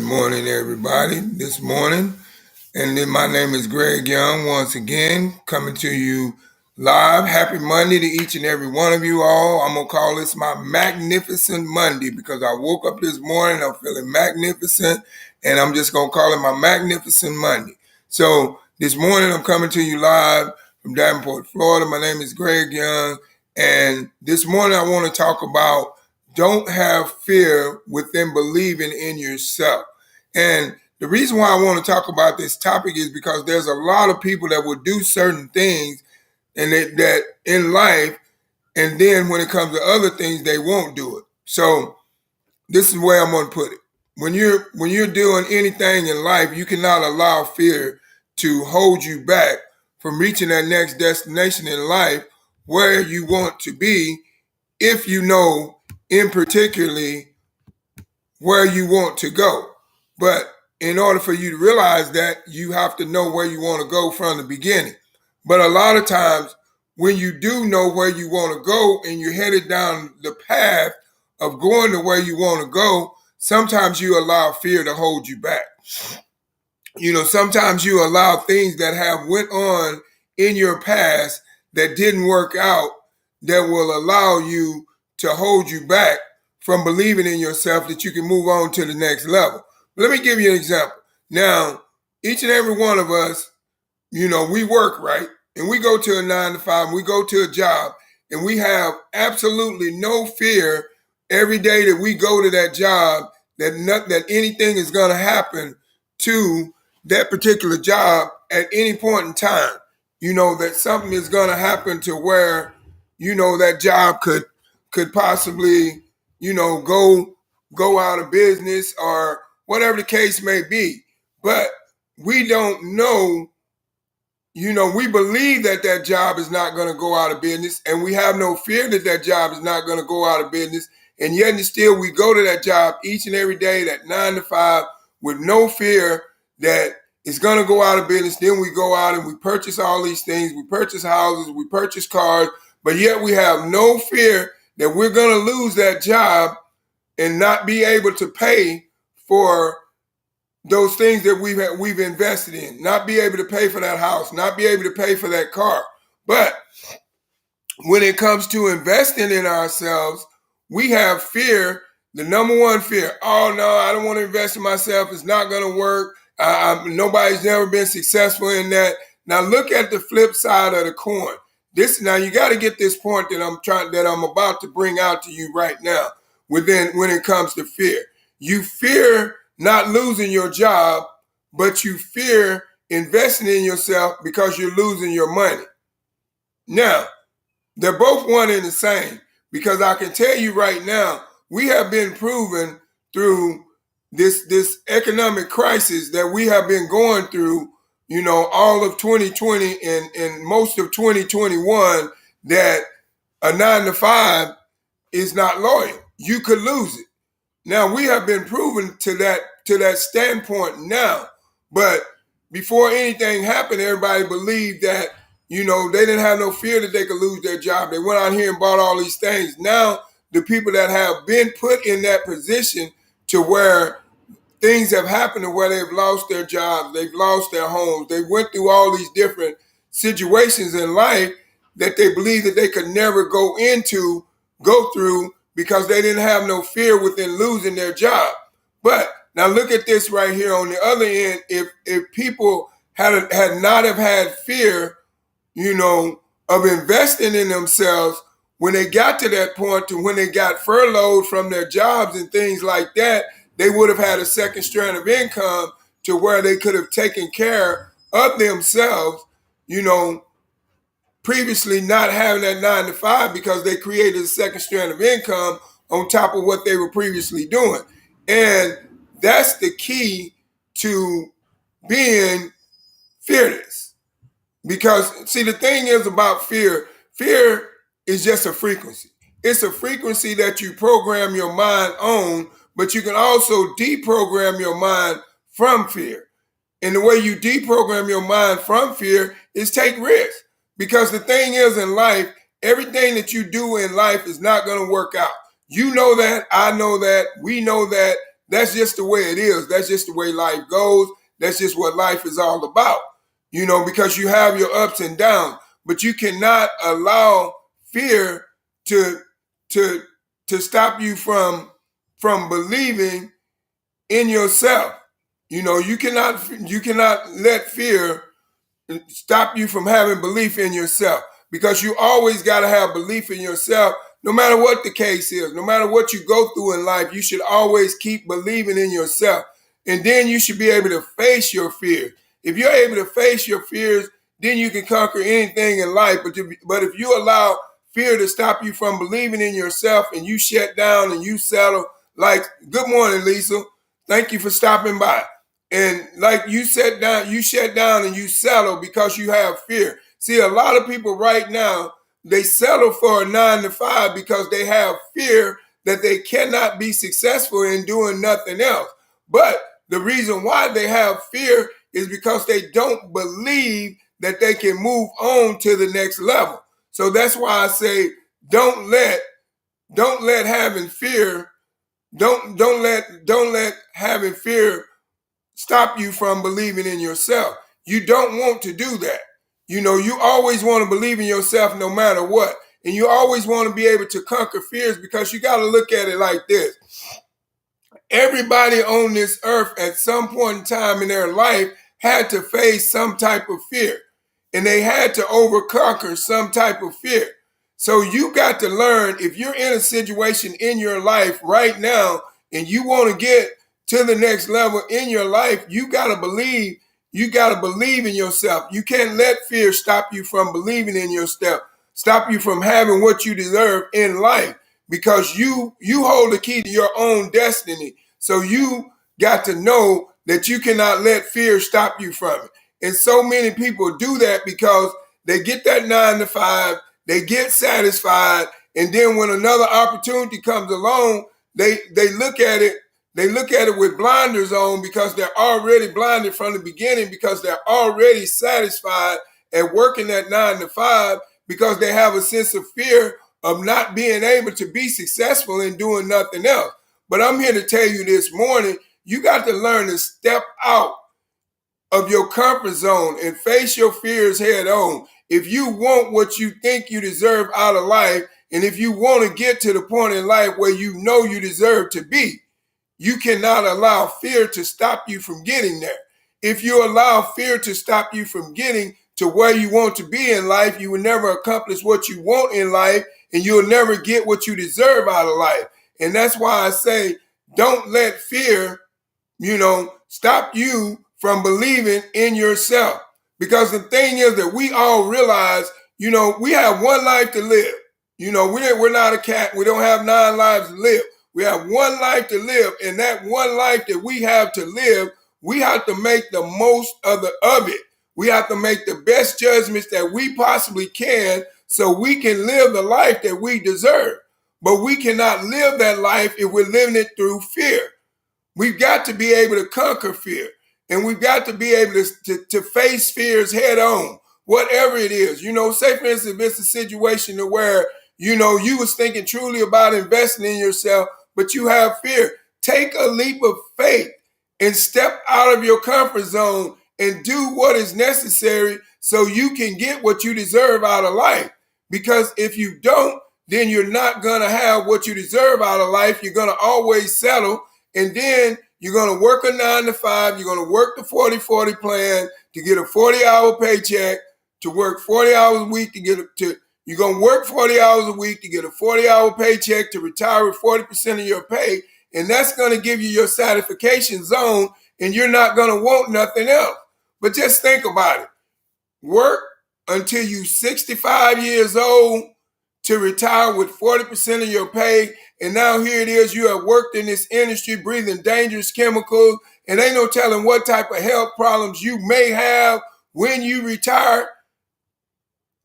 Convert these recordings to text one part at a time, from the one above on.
morning, everybody. This morning, and then my name is Greg Young once again, coming to you live. Happy Monday to each and every one of you all. I'm going to call this my Magnificent Monday because I woke up this morning, I'm feeling magnificent, and I'm just going to call it my Magnificent Monday. So this morning, I'm coming to you live from Davenport, Florida. My name is Greg Young, and this morning I want to talk about don't have fear within believing in yourself. And the reason why I want to talk about this topic is because there's a lot of people that will do certain things and that in life, and then when it comes to other things, they won't do it. So this is where I'm going to put it. When you're doing anything in life, you cannot allow fear to hold you back from reaching that next destination in life where you want to be if you know in particularly where you want to go. But in order for you to realize that, you have to know where you want to go from the beginning. But a lot of times when you do know where you want to go and you're headed down the path of going to where you want to go, sometimes you allow fear to hold you back. Sometimes you allow things that have went on in your past that didn't work out that will allow you to hold you back from believing in yourself that you can move on to the next level. Let me give you an example. Now, each and every one of us, we work, right? And we go to a 9 to 5, we go to a job, and we have absolutely no fear every day that we go to that job that anything is going to happen to that particular job at any point in time. That something is going to happen to where, that job could possibly, go out of business or whatever the case may be. But we don't know, we believe that job is not going to go out of business, and we have no fear that job is not going to go out of business. And yet and still we go to that job each and every day, that 9 to 5, with no fear that it's going to go out of business. Then we go out and we purchase all these things. We purchase houses, we purchase cars, but yet we have no fear that we're going to lose that job and not be able to pay for those things that we've invested in, not be able to pay for that house, not be able to pay for that car. But when it comes to investing in ourselves, we have fear, the number one fear. Oh, no, I don't want to invest in myself. It's not going to work. Nobody's never been successful in that. Now look at the flip side of the coin. Now you got to get this point that I'm about to bring out to you right now. When it comes to fear, you fear not losing your job, but you fear investing in yourself because you're losing your money. Now, they're both one and the same, because I can tell you right now, we have been proven through this economic crisis that we have been going through, all of 2020 and most of 2021, that a 9 to 5 is not loyal. You could lose it. Now, we have been proven to that standpoint now, but before anything happened, everybody believed that, they didn't have no fear that they could lose their job. They went out here and bought all these things. Now, the people that have been put in that position to where things have happened to where they've lost their jobs, they've lost their homes, they went through all these different situations in life that they believe that they could never go through because they didn't have no fear within losing their job. But now look at this right here on the other end. If people had not have had fear, of investing in themselves when they got to that point, to when they got furloughed from their jobs and things like that, they would have had a second strand of income to where they could have taken care of themselves, previously not having that 9 to 5, because they created a second strand of income on top of what they were previously doing. And that's the key to being fearless. Because, see, the thing is about fear is just a frequency. It's a frequency that you program your mind on, but you can also deprogram your mind from fear. And the way you deprogram your mind from fear is take risks. Because the thing is in life, everything that you do in life is not going to work out. You know that, I know that, we know that That's just the way it is. That's just the way life goes. That's just what life is all about. Because you have your ups and downs, but you cannot allow fear to to to stop you from believing in yourself. You cannot let fear stop you from having belief in yourself, because you always got to have belief in yourself. No matter what the case is, no matter what you go through in life, you should always keep believing in yourself. And then you should be able to face your fears. If you're able to face your fears, then you can conquer anything in life. But if you allow fear to stop you from believing in yourself, and you shut down and you settle, like, good morning, Lisa. Thank you for stopping by. And like, you shut down and you settle because you have fear. See, a lot of people right now, they settle for a 9 to 5 because they have fear that they cannot be successful in doing nothing else. But the reason why they have fear is because they don't believe that they can move on to the next level. So that's why I say, don't let having fear, don't let having fear stop you from believing in yourself. You don't want to do that. You always want to believe in yourself no matter what. And you always want to be able to conquer fears, because you got to look at it like this. Everybody on this earth at some point in time in their life had to face some type of fear, and they had to overconquer some type of fear. So you got to learn, if you're in a situation in your life right now and you want to get to the next level in your life, you got to believe in yourself. You can't let fear stop you from believing in yourself, stop you from having what you deserve in life, because you hold the key to your own destiny. So you got to know that you cannot let fear stop you from it. And so many people do that because they get that 9 to 5, they get satisfied, and then when another opportunity comes along, they look at it with blinders on, because they're already blinded from the beginning, because they're already satisfied at working that 9 to 5, because they have a sense of fear of not being able to be successful in doing nothing else. But I'm here to tell you this morning, you got to learn to step out of your comfort zone and face your fears head on. If you want what you think you deserve out of life, and if you want to get to the point in life where you know you deserve to be, you cannot allow fear to stop you from getting there. If you allow fear to stop you from getting to where you want to be in life, you will never accomplish what you want in life, and you'll never get what you deserve out of life. And that's why I say, don't let fear, stop you from believing in yourself. Because the thing is that we all realize, we have one life to live. We're not a cat. We don't have 9 lives to live. We have one life to live, and that one life that we have to live, we have to make the most of it. We have to make the best judgments that we possibly can, so we can live the life that we deserve. But we cannot live that life if we're living it through fear. We've got to be able to conquer fear, and we've got to be able to face fears head on, whatever it is. Say for instance, if it's a situation where, you was thinking truly about investing in yourself, but you have fear. Take a leap of faith and step out of your comfort zone and do what is necessary so you can get what you deserve out of life. Because if you don't, then you're not going to have what you deserve out of life. You're going to always settle, and then you're going to work a 9 to 5. You're going to work the 40-40 plan to get a 40-hour paycheck, to work 40 hours a week you're going to work 40 hours a week to get a 40-hour paycheck, to retire with 40% of your pay. And that's going to give you your satisfaction zone, and you're not going to want nothing else. But just think about it. Work until you're 65 years old to retire with 40% of your pay. And now here it is, you have worked in this industry breathing dangerous chemicals, and ain't no telling what type of health problems you may have when you retire.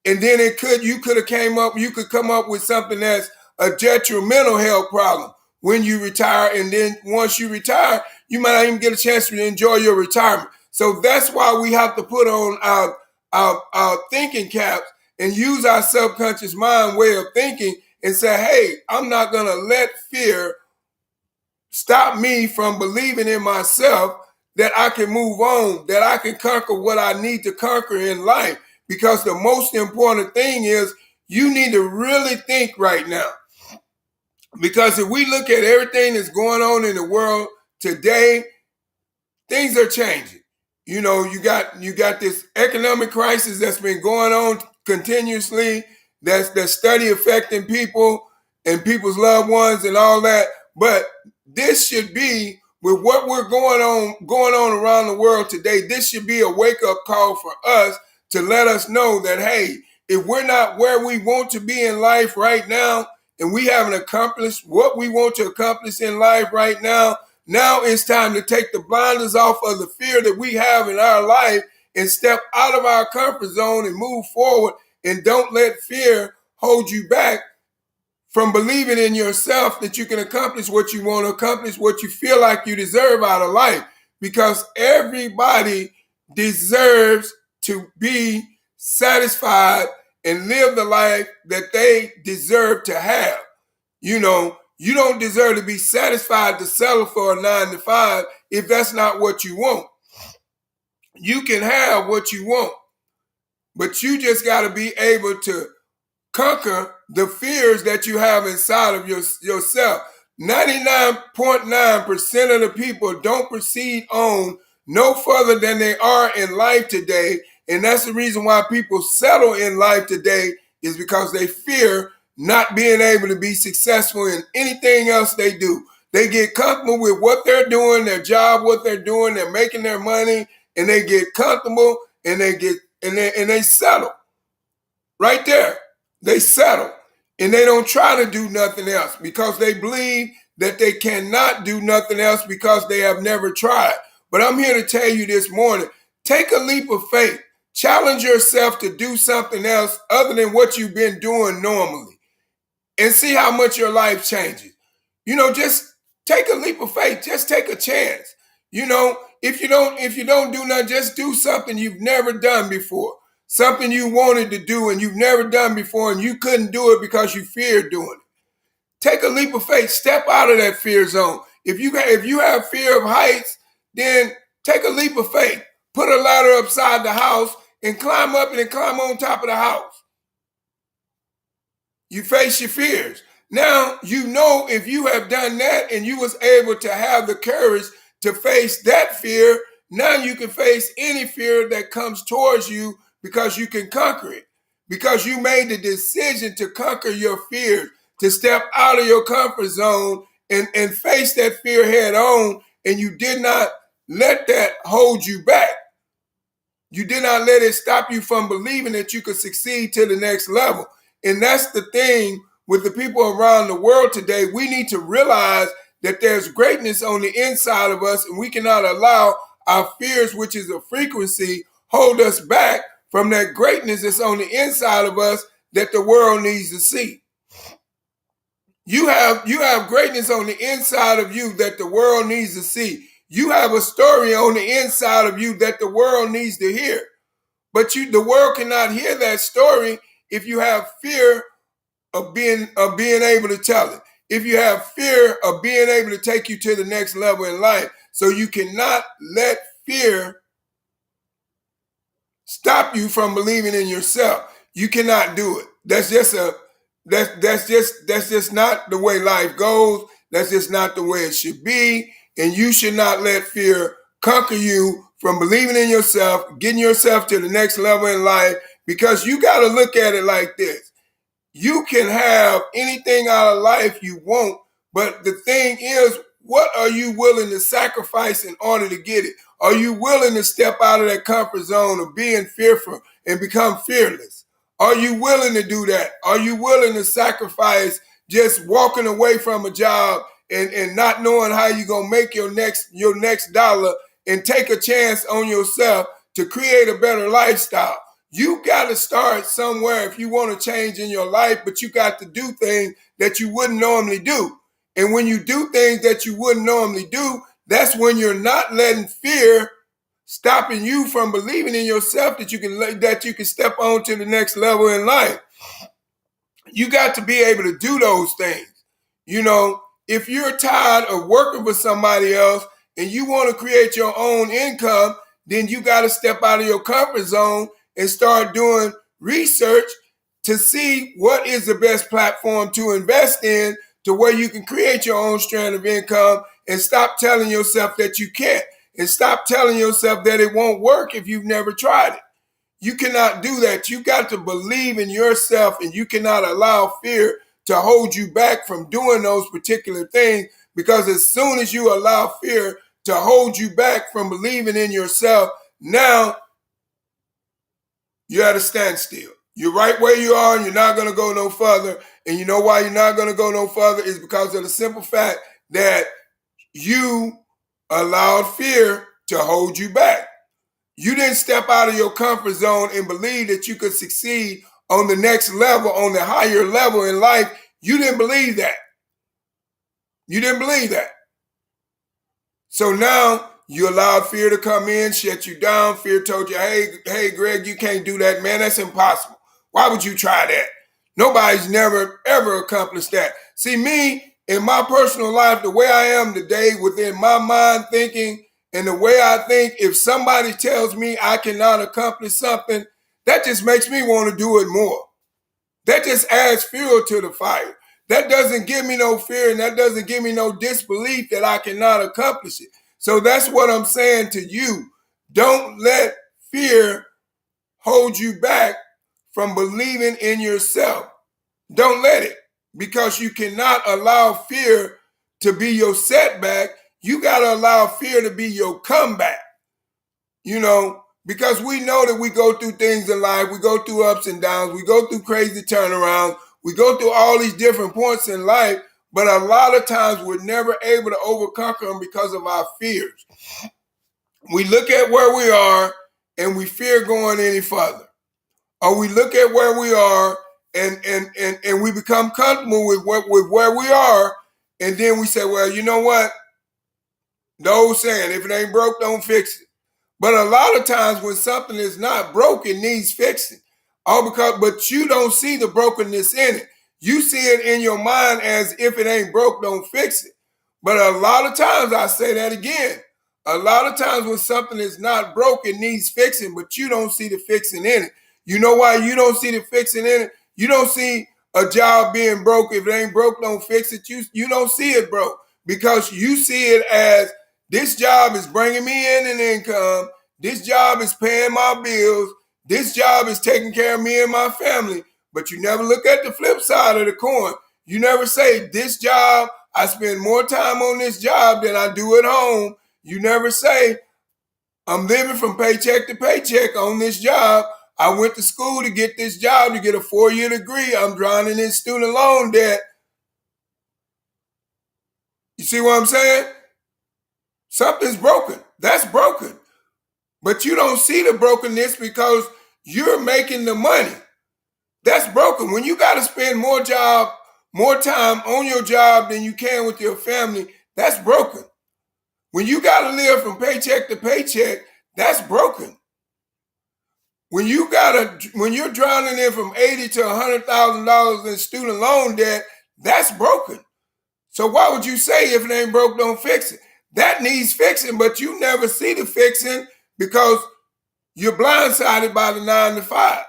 And then you could come up with something that's a detrimental health problem when you retire. And then once you retire, you might not even get a chance to enjoy your retirement. So that's why we have to put on our thinking caps and use our subconscious mind way of thinking and say, hey, I'm not going to let fear stop me from believing in myself that I can move on, that I can conquer what I need to conquer in life. Because the most important thing is you need to really think right now. Because if we look at everything that's going on in the world today, things are changing. You know, you got this economic crisis that's been going on continuously, that's study affecting people and people's loved ones and all that. But this should be, with what we're going on around the world today, this should be a wake-up call for us to let us know that, hey, if we're not where we want to be in life right now, and we haven't accomplished what we want to accomplish in life right now, now it's time to take the blinders off of the fear that we have in our life and step out of our comfort zone and move forward, and don't let fear hold you back from believing in yourself that you can accomplish what you want to accomplish, what you feel like you deserve out of life. Because everybody deserves to be satisfied and live the life that they deserve to have. You know, you don't deserve to be satisfied to settle for a 9 to 5 if that's not what you want. You can have what you want, but you just got to be able to conquer the fears that you have inside of yourself. 99.9% of the people don't proceed on no further than they are in life today. And that's the reason why people settle in life today, is because they fear not being able to be successful in anything else they do. They get comfortable with what they're doing, their job, what they're doing, they're making their money, and they get comfortable and they settle. Right there. They settle. And they don't try to do nothing else because they believe that they cannot do nothing else because they have never tried. But I'm here to tell you this morning, take a leap of faith. Challenge yourself to do something else other than what you've been doing normally, and see how much your life changes. You know, just take a leap of faith. Just take a chance. You know, if you don't do nothing, just do something you've never done before. Something you wanted to do and you've never done before, and you couldn't do it because you feared doing it. Take a leap of faith. Step out of that fear zone. If you have fear of heights, then take a leap of faith. Put a ladder upside the house and climb up and climb on top of the house. You face your fears. Now, you know, if you have done that and you was able to have the courage to face that fear, now you can face any fear that comes towards you because you can conquer it. Because you made the decision to conquer your fears, to step out of your comfort zone and face that fear head on, and you did not let that hold you back. You did not let it stop you from believing that you could succeed to the next level. And that's the thing with the people around the world today. We need to realize that there's greatness on the inside of us, and we cannot allow our fears, which is a frequency, hold us back from that greatness that's on the inside of us that the world needs to see. You have greatness on the inside of you that the world needs to see. You have a story on the inside of you that the world needs to hear. But the world cannot hear that story if you have fear of being able to tell it. If you have fear of being able to take you to the next level in life. So you cannot let fear stop you from believing in yourself. You cannot do it. That's just not the way life goes. That's just not the way it should be. And you should not let fear conquer you from believing in yourself, getting yourself to the next level in life, because you got to look at it like this. You can have anything out of life you want, but the thing is, what are you willing to sacrifice in order to get it? Are you willing to step out of that comfort zone of being fearful and become fearless? Are you willing to do that? Are you willing to sacrifice just walking away from a job and not knowing how you're going to make your next dollar and take a chance on yourself to create a better lifestyle? You got to start somewhere if you want to change in your life, but you got to do things that you wouldn't normally do. And when you do things that you wouldn't normally do, that's when you're not letting fear stopping you from believing in yourself that you can step on to the next level in life. You got to be able to do those things. You know, if you're tired of working for somebody else and you want to create your own income, then you got to step out of your comfort zone and start doing research to see what is the best platform to invest in to where you can create your own strand of income, and stop telling yourself that you can't, and stop telling yourself that it won't work if you've never tried it. You cannot do that. You got to believe in yourself, and you cannot allow fear to hold you back from doing those particular things, because as soon as you allow fear to hold you back from believing in yourself, now you're at a standstill. You're right where you are and you're not going to go no further. And you know why you're not going to go no further is because of the simple fact that you allowed fear to hold you back. You didn't step out of your comfort zone and believe that you could succeed on the next level, on the higher level in life. You didn't believe that. You didn't believe that. So now you allowed fear to come in, shut you down. Fear told you, hey, Greg, you can't do that, man. That's impossible. Why would you try that? Nobody's never, ever accomplished that. See, me, in my personal life, the way I am today, within my mind thinking and the way I think, if somebody tells me I cannot accomplish something, that just makes me want to do it more. That just adds fuel to the fire. That doesn't give me no fear, and that doesn't give me no disbelief that I cannot accomplish it. So that's what I'm saying to you. Don't let fear hold you back from believing in yourself. Don't let it, because you cannot allow fear to be your setback. You got to allow fear to be your comeback. Because we know that we go through things in life. We go through ups and downs. We go through crazy turnarounds. We go through all these different points in life, but a lot of times we're never able to overcome them because of our fears. We look at where we are and we fear going any further. Or we look at where we are and we become comfortable with where we are, and then we say, well, you know what? The old saying, if it ain't broke, don't fix it. But a lot of times when something is not broken, needs fixing. But you don't see the brokenness in it. You see it in your mind as if it ain't broke, don't fix it. But a lot of times, I say that again, a lot of times when something is not broken, needs fixing, but you don't see the fixing in it. You know why you don't see the fixing in it? You don't see a job being broke. If it ain't broke, don't fix it. You don't see it broke, because you see it as, this job is bringing me in an income. This job is paying my bills. This job is taking care of me and my family. But you never look at the flip side of the coin. You never say, this job, I spend more time on this job than I do at home. You never say, I'm living from paycheck to paycheck on this job. I went to school to get this job, to get a 4-year degree. I'm drowning in student loan debt. You see what I'm saying? Something's broken. That's broken. But you don't see the brokenness because you're making the money. That's broken. When you got to spend more time on your job than you can with your family, that's broken. When you got to live from paycheck to paycheck, that's broken. When you're drowning in from $80,000 to $100,000 in student loan debt, that's broken. So why would you say, if it ain't broke, don't fix it? That needs fixing, but you never see the fixing because you're blindsided by the 9 to 5.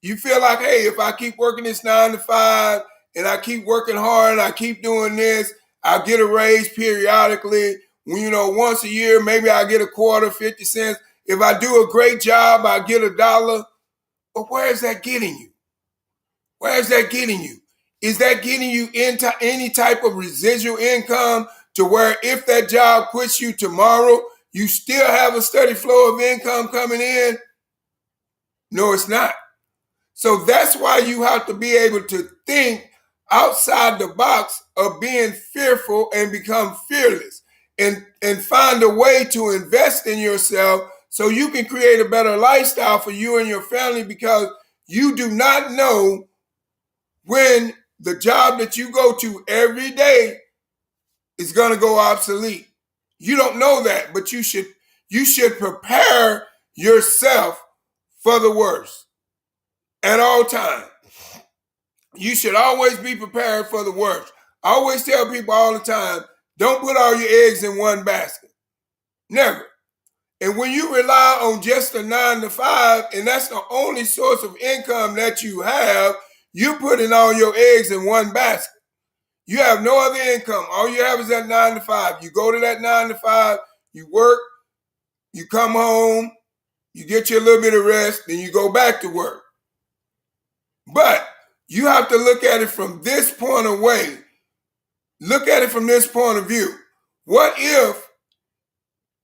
You feel like, hey, if I keep working this 9 to 5 and I keep working hard and I keep doing this, I'll get a raise periodically. Once a year, maybe I'll get a quarter, 50 cents. If I do a great job, I'll get $1. But where is that getting you? Where is that getting you? Is that getting you into any type of residual income to where if that job quits you tomorrow, you still have a steady flow of income coming in? No, it's not. So that's why you have to be able to think outside the box of being fearful and become fearless, and find a way to invest in yourself so you can create a better lifestyle for you and your family, because you do not know when the job that you go to every day is going to go obsolete. You don't know that, but you should prepare yourself for the worst at all times. You should always be prepared for the worst. I always tell people all the time, don't put all your eggs in one basket. Never. And when you rely on just a 9 to 5, and that's the only source of income that you have, you're putting all your eggs in one basket. You have no other income. All you have is that 9 to 5. You go to that 9 to 5, you work, you come home, you get you a little bit of rest, then you go back to work. But you have to look at it from this point away. Look at it from this point of view. What if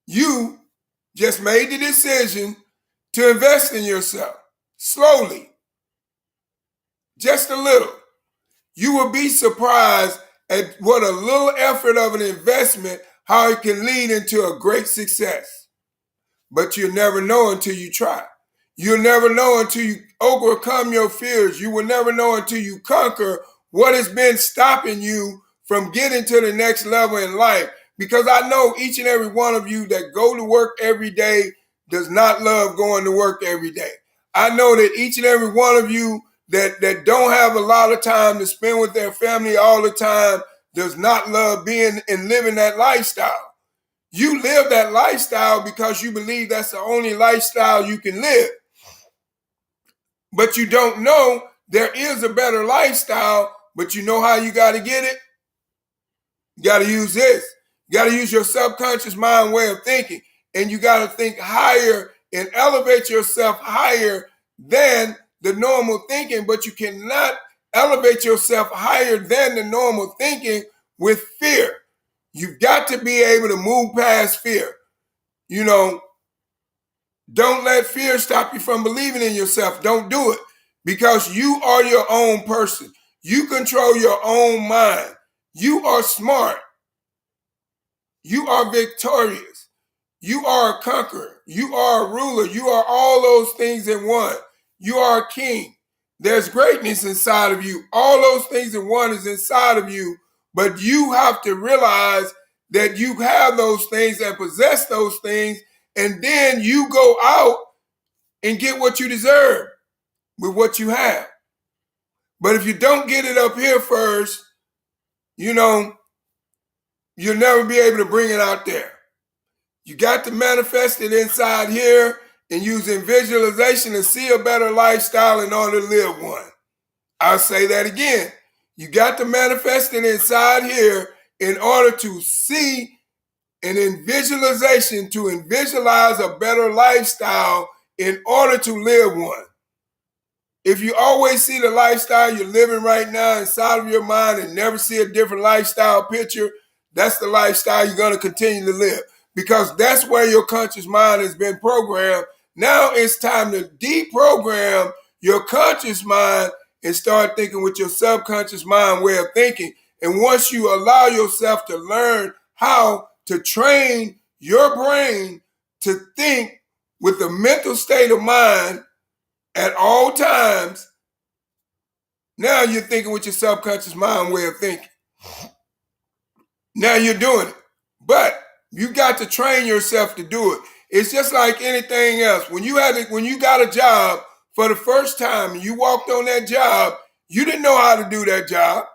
you just made the decision to invest in yourself slowly, just a little? You will be surprised at what a little effort of an investment, how it can lead into a great success. But you'll never know until you try. You'll never know until you overcome your fears. You will never know until you conquer what has been stopping you from getting to the next level in life. Because I know each and every one of you that go to work every day does not love going to work every day. I know that each and every one of you that don't have a lot of time to spend with their family all the time does not love being and living that lifestyle. You live that lifestyle because you believe that's the only lifestyle you can live. But you don't know there is a better lifestyle, but you know how you got to get it? You got to use this. You got to use your subconscious mind way of thinking. And you got to think higher and elevate yourself higher than the normal thinking. But you cannot elevate yourself higher than the normal thinking with fear. You've got to be able to move past fear. You know, don't let fear stop you from believing in yourself. Don't do it, because you are your own person. You control your own mind. You are smart. You are victorious. You are a conqueror. You are a ruler. You are all those things in one. You are a king. There's greatness inside of you. All those things in one is inside of you. But you have to realize that you have those things and possess those things, and then you go out and get what you deserve with what you have. But if you don't get it up here first, you know, you'll never be able to bring it out there. You got to manifest it inside here and using visualization to see a better lifestyle in order to live one. I'll say that again. You got to manifest it inside here in order to see, and in visualization to visualize a better lifestyle in order to live one. If you always see the lifestyle you're living right now inside of your mind and never see a different lifestyle picture, that's the lifestyle you're going to continue to live, because that's where your conscious mind has been programmed. Now it's time to deprogram your conscious mind and start thinking with your subconscious mind way of thinking. And once you allow yourself to learn how to train your brain to think with a mental state of mind at all times, now you're thinking with your subconscious mind way of thinking. Now you're doing it. But you got to train yourself to do it. It's just like anything else. When you got a job for the first time and you walked on that job, you didn't know how to do that job.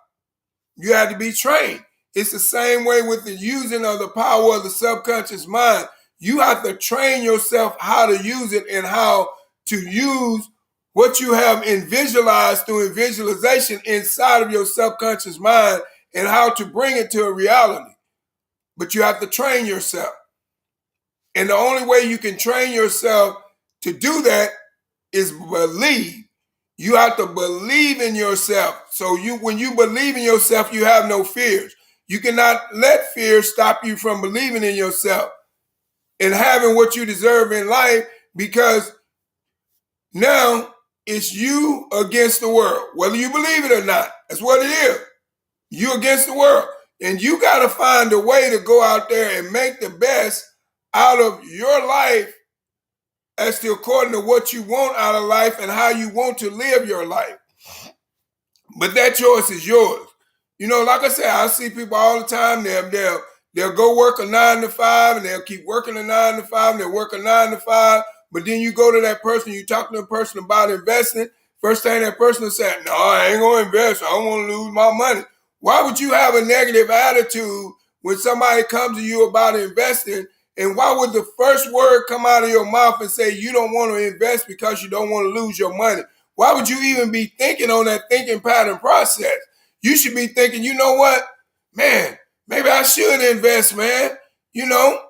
You had to be trained. It's the same way with the using of the power of the subconscious mind. You have to train yourself how to use it and how to use what you have visualized through visualization inside of your subconscious mind and how to bring it to a reality. But you have to train yourself. And the only way you can train yourself to do that is believe. You have to believe in yourself. So when you believe in yourself, you have no fears. You cannot let fear stop you from believing in yourself and having what you deserve in life, because now it's you against the world, whether you believe it or not. That's what it is. You against the world. And you got to find a way to go out there and make the best out of your life as to according to what you want out of life and how you want to live your life. But that choice is yours. You know, like I said, I see people all the time. They'll go work a 9 to 5 and they'll keep working a 9 to 5 and they'll work a 9 to 5. But then you go to that person, you talk to a person about investing. First thing that person will say, no, I ain't going to invest. I don't want to lose my money. Why would you have a negative attitude when somebody comes to you about investing? And why would the first word come out of your mouth and say you don't want to invest because you don't want to lose your money? Why would you even be thinking on that thinking pattern process? You should be thinking, you know what, man, maybe I should invest, man. You know,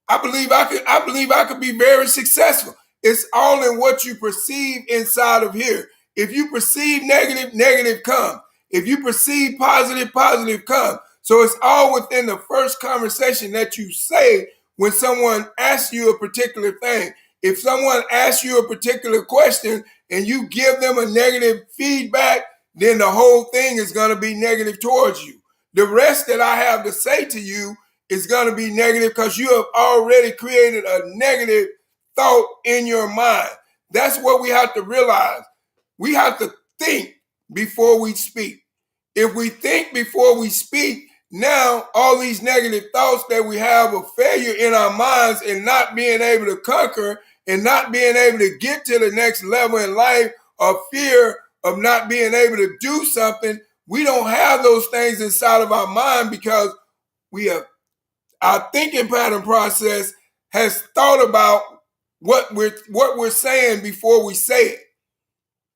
I believe I could be very successful. It's all in what you perceive inside of here. If you perceive negative, negative come. If you perceive positive, positive come. So it's all within the first conversation that you say when someone asks you a particular thing. If someone asks you a particular question and you give them a negative feedback, then the whole thing is going to be negative towards you. The rest that I have to say to you is going to be negative because you have already created a negative thought in your mind. That's what we have to realize. We have to think before we speak. If we think before we speak, now all these negative thoughts that we have of failure in our minds and not being able to conquer and not being able to get to the next level in life, or fear of not being able to do something, we don't have those things inside of our mind because we have our thinking pattern process has thought about what we're saying before we say it.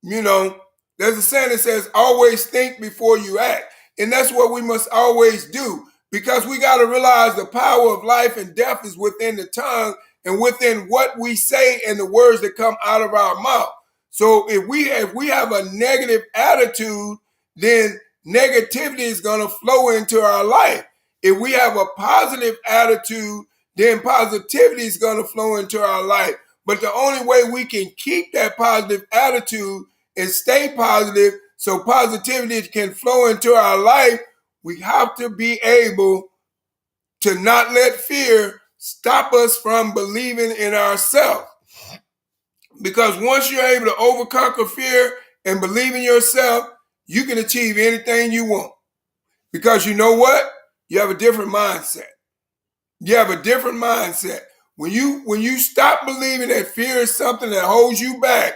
You know, there's a saying that says, always think before you act. And that's what we must always do, because we got to realize the power of life and death is within the tongue and within what we say and the words that come out of our mouth. So if we have a negative attitude, then negativity is going to flow into our life. If we have a positive attitude, then positivity is going to flow into our life. But the only way we can keep that positive attitude and stay positive so positivity can flow into our life, we have to be able to not let fear stop us from believing in ourselves. Because once you're able to overcome fear and believe in yourself, you can achieve anything you want. Because you know what? You have a different mindset. You have a different mindset. When you stop believing that fear is something that holds you back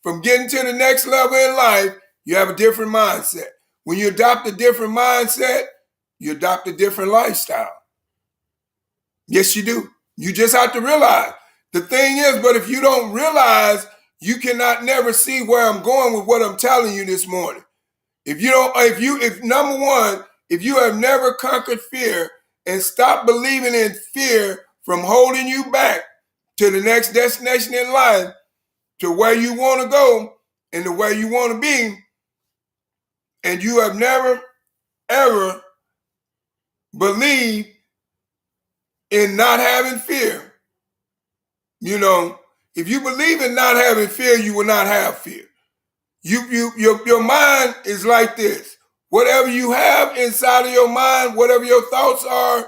from getting to the next level in life, you have a different mindset. When you adopt a different mindset, you adopt a different lifestyle. Yes, you do. You just have to realize. The thing is, but if you don't realize, you cannot never see where I'm going with what I'm telling you this morning. If number one, if you have never conquered fear and stopped believing in fear from holding you back to the next destination in life, to where you want to go and the way you want to be, and you have never, ever believed in not having fear, if you believe in not having fear, you will not have fear. Your mind is like this. Whatever you have inside of your mind, whatever your thoughts are,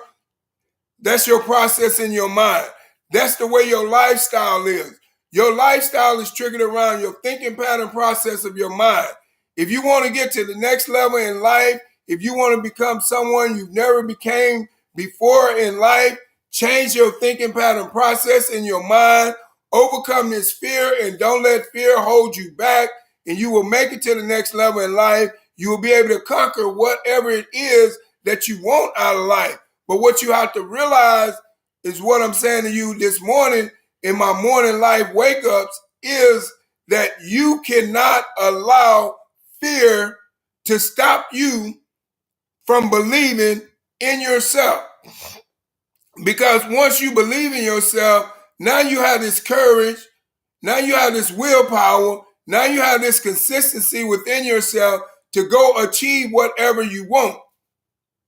that's your process in your mind. That's the way your lifestyle is. Your lifestyle is triggered around your thinking pattern process of your mind. If you want to get to the next level in life, if you want to become someone you've never became before in life, change your thinking pattern process in your mind, overcome this fear, and don't let fear hold you back, and you will make it to the next level in life. You will be able to conquer whatever it is that you want out of life. But what you have to realize is what I'm saying to you this morning in my Mourning Life Wake Ups is that you cannot allow fear to stop you from believing in yourself. Because once you believe in yourself, now you have this courage, now you have this willpower, now you have this consistency within yourself to go achieve whatever you want.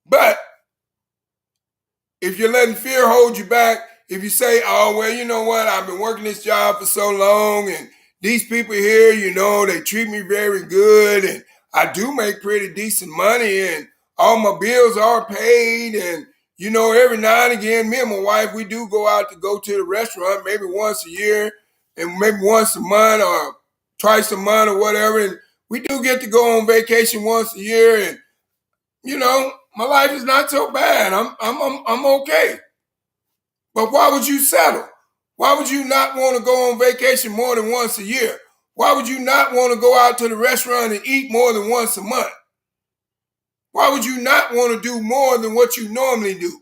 But if you're letting fear hold you back, if you say, oh, well, you know what, I've been working this job for so long, and these people here, they treat me very good, and I do make pretty decent money, and all my bills are paid, and, every now and again, me and my wife, we do go to the restaurant maybe once a year, and maybe once a month, or twice a month, or whatever, and we do get to go on vacation once a year, and, my life is not so bad. I'm okay. But why would you settle? Why would you not want to go on vacation more than once a year? Why would you not want to go out to the restaurant and eat more than once a month? Why would you not want to do more than what you normally do?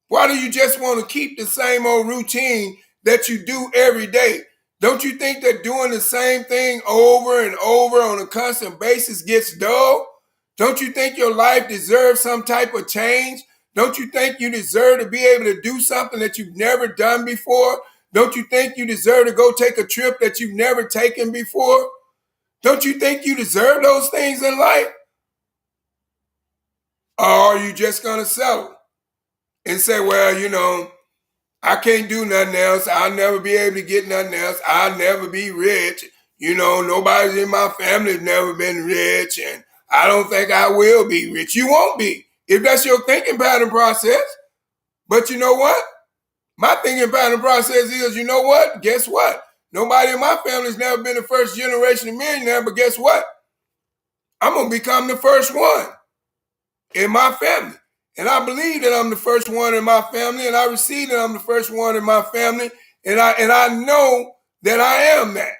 Why do you just want to keep the same old routine that you do every day? Don't you think that doing the same thing over and over on a constant basis gets dull? Don't you think your life deserves some type of change? Don't you think you deserve to be able to do something that you've never done before? Don't you think you deserve to go take a trip that you've never taken before? Don't you think you deserve those things in life? Or are you just going to settle and say, well, I can't do nothing else. I'll never be able to get nothing else. I'll never be rich. Nobody in my family has never been rich, and I don't think I will be rich. You won't be if that's your thinking pattern process. But you know what? My thinking pattern process is, you know what? Guess what? Nobody in my family has never been the first generation of millionaire, but guess what? I'm going to become the first one in my family. And I believe that I'm the first one in my family, and I receive that I'm the first one in my family, and I know that I am that.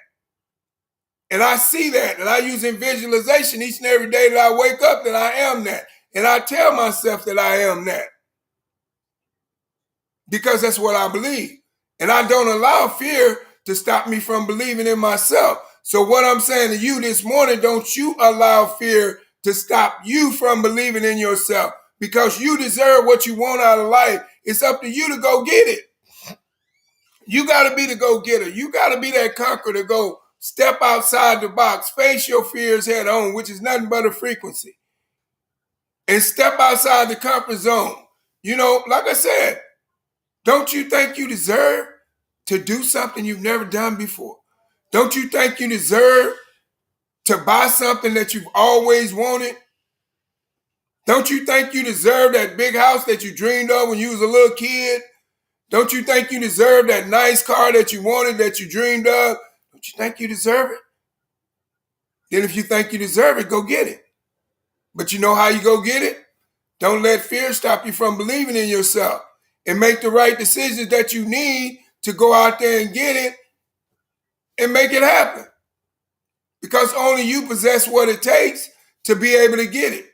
And I see that, and I use in visualization each and every day that I wake up that I am that. And I tell myself that I am that. Because that's what I believe. And I don't allow fear to stop me from believing in myself. So what I'm saying to you this morning, don't you allow fear to stop you from believing in yourself, because you deserve what you want out of life. It's up to you to go get it. You got to be the go-getter. You got to be that conqueror to go step outside the box, face your fears head on, which is nothing but a frequency, and step outside the comfort zone. Like I said, don't you think you deserve to do something you've never done before? Don't you think you deserve to buy something that you've always wanted? Don't you think you deserve that big house that you dreamed of when you was a little kid? Don't you think you deserve that nice car that you wanted, that you dreamed of? Don't you think you deserve it? Then if you think you deserve it, go get it. But you know how you go get it? Don't let fear stop you from believing in yourself, and make the right decisions that you need to go out there and get it and make it happen. Because only you possess what it takes to be able to get it.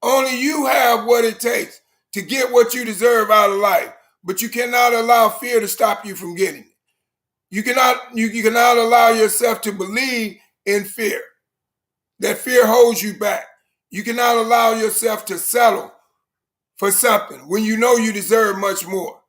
Only you have what it takes to get what you deserve out of life. But you cannot allow fear to stop you from getting it. You cannot allow yourself to believe in fear. That fear holds you back. You cannot allow yourself to settle for something when you know you deserve much more.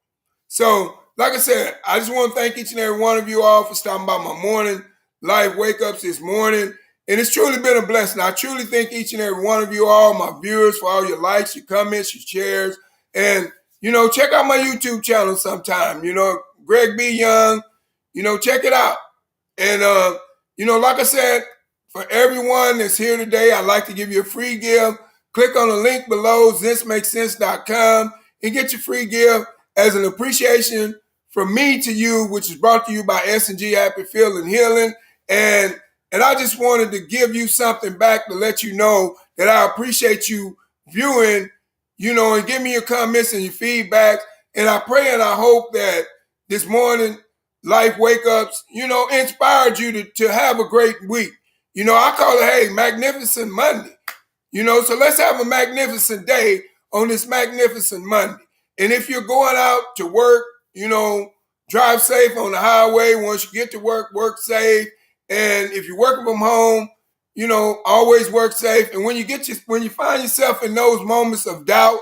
So, like I said, I just want to thank each and every one of you all for stopping by my morning life wake ups this morning. And it's truly been a blessing. I truly thank each and every one of you all, my viewers, for all your likes, your comments, your shares. And, check out my YouTube channel sometime. Greg B. Young, check it out. And, like I said, for everyone that's here today, I'd like to give you a free gift. Click on the link below, thismakesense.com, and get your free gift as an appreciation from me to you, which is brought to you by S&G Happy Feel and Healing. And I just wanted to give you something back to let you know that I appreciate you viewing, and give me your comments and your feedback. And I pray and I hope that this morning life wake ups, inspired you to have a great week. I call it, hey, Magnificent Monday. So let's have a magnificent day on this magnificent Monday. And if you're going out to work, drive safe on the highway. Once you get to work, work safe. And if you're working from home, always work safe. And when you find yourself in those moments of doubt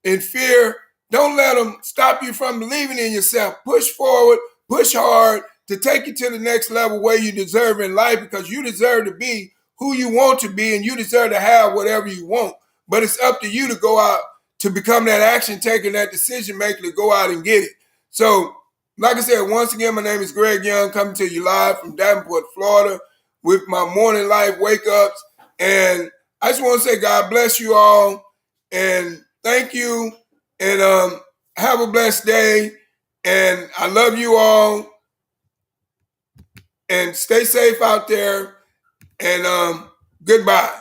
and fear, don't let them stop you from believing in yourself. Push forward, push hard to take you to the next level where you deserve in life, because you deserve to be who you want to be, and you deserve to have whatever you want. But it's up to you to go out to become that action taker, that decision maker, to go out and get it. So, like I said, once again, my name is Greg Young, coming to you live from Davenport, Florida, with my morning life wake ups. And I just want to say God bless you all, and thank you, and have a blessed day. And I love you all, and stay safe out there. And goodbye.